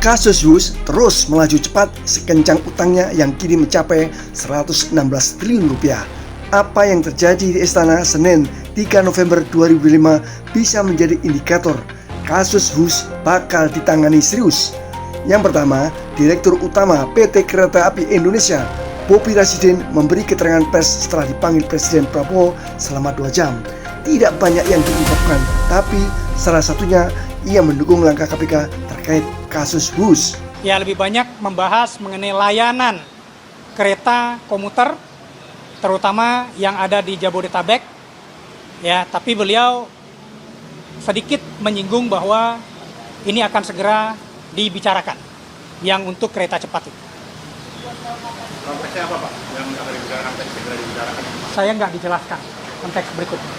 Kasus Wus terus melaju cepat sekencang utangnya yang kini mencapai 116 triliun rupiah. Apa yang terjadi di Istana Senin 3 November 2005 bisa menjadi indikator kasus Wus bakal ditangani serius. Yang pertama, Direktur Utama PT Kereta Api Indonesia, Bobi Rashidin, memberi keterangan pers setelah dipanggil Presiden Prabowo selama 2 jam. Tidak banyak yang diungkapkan, tapi salah satunya ia mendukung langkah KPK terkait kasus Wus. Ya, lebih banyak membahas mengenai layanan kereta komuter, terutama yang ada di Jabodetabek. Ya, tapi beliau sedikit menyinggung bahwa ini akan segera dibicarakan yang untuk kereta cepat itu. Konteksnya apa, Pak? Yang akan dibicarakan segera dibicarakan? Saya nggak dijelaskan konteks berikutnya.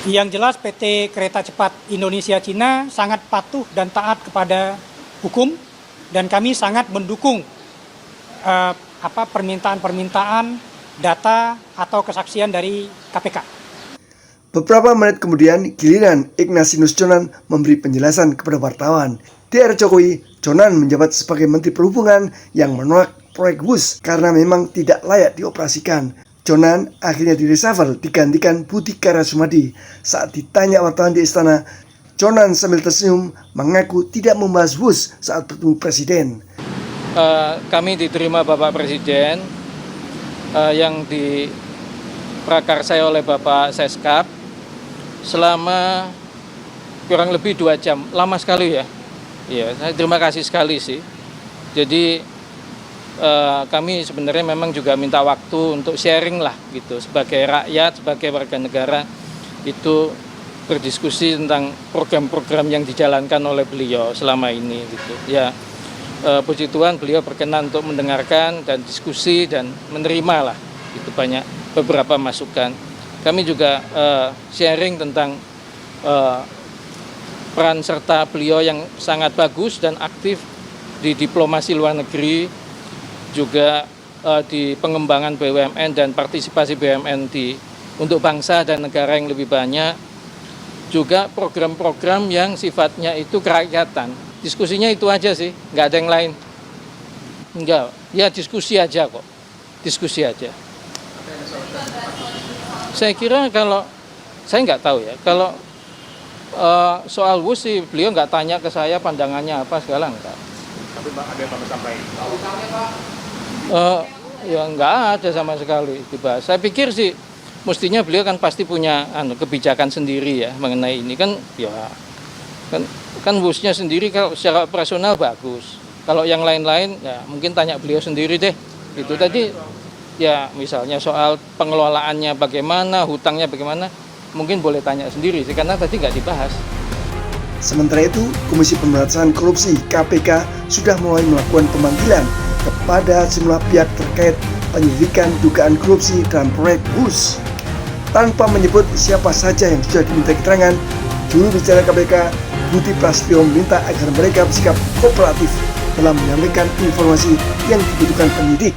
Yang jelas PT Kereta Cepat Indonesia Cina sangat patuh dan taat kepada hukum, dan kami sangat mendukung permintaan-permintaan data atau kesaksian dari KPK. Beberapa menit kemudian, giliran Ignatius Jonan memberi penjelasan kepada wartawan. Di era Jokowi, Jonan menjabat sebagai Menteri Perhubungan yang menolak proyek Wus karena memang tidak layak dioperasikan. Jonan akhirnya direshuffle digantikan Budi Karya Sumadi. Saat ditanya wartawan di istana, Jonan sambil tersenyum mengaku tidak membahas Wus saat bertemu Presiden. Kami diterima Bapak Presiden yang diprakarsai oleh Bapak Seskap selama kurang lebih 2 jam. Lama sekali ya. Iya, saya terima kasih sekali sih. Jadi kami sebenarnya memang juga minta waktu untuk sharing lah gitu, sebagai rakyat, sebagai warga negara itu berdiskusi tentang program-program yang dijalankan oleh beliau selama ini gitu. Ya, puji Tuhan beliau berkenan untuk mendengarkan dan diskusi dan menerima lah itu banyak beberapa masukan. Kami juga sharing tentang peran serta beliau yang sangat bagus dan aktif di diplomasi luar negeri, juga di pengembangan BUMN dan partisipasi BUMN untuk bangsa dan negara yang lebih banyak, juga program-program yang sifatnya itu kerakyatan. Diskusinya itu aja sih, nggak ada yang lain. Enggak, ya diskusi aja kok, diskusi aja. Saya kira kalau, saya nggak tahu ya, kalau soal Wus sih beliau nggak tanya ke saya pandangannya apa segala enggak. Tapi Pak, ada yang Bapak sampaikan? Ya nggak ada sama sekali dibahas. Saya pikir sih mestinya beliau kan pasti punya kebijakan sendiri ya mengenai ini kan, ya kan Wusnya sendiri kalau secara operasional bagus. Kalau yang lain-lain ya mungkin tanya beliau sendiri deh. Gitu tadi ya misalnya soal pengelolaannya bagaimana, hutangnya bagaimana, mungkin boleh tanya sendiri sih karena tadi nggak dibahas. Sementara itu, Komisi Pemberantasan Korupsi (KPK) sudah mulai melakukan pemanggilan kepada sejumlah pihak terkait penyelidikan dugaan korupsi dalam proyek Wus. Tanpa menyebut siapa saja yang sudah diminta keterangan, juru bicara KPK Budi Prasetyo meminta agar mereka bersikap kooperatif dalam menyampaikan informasi yang dibutuhkan penyidik.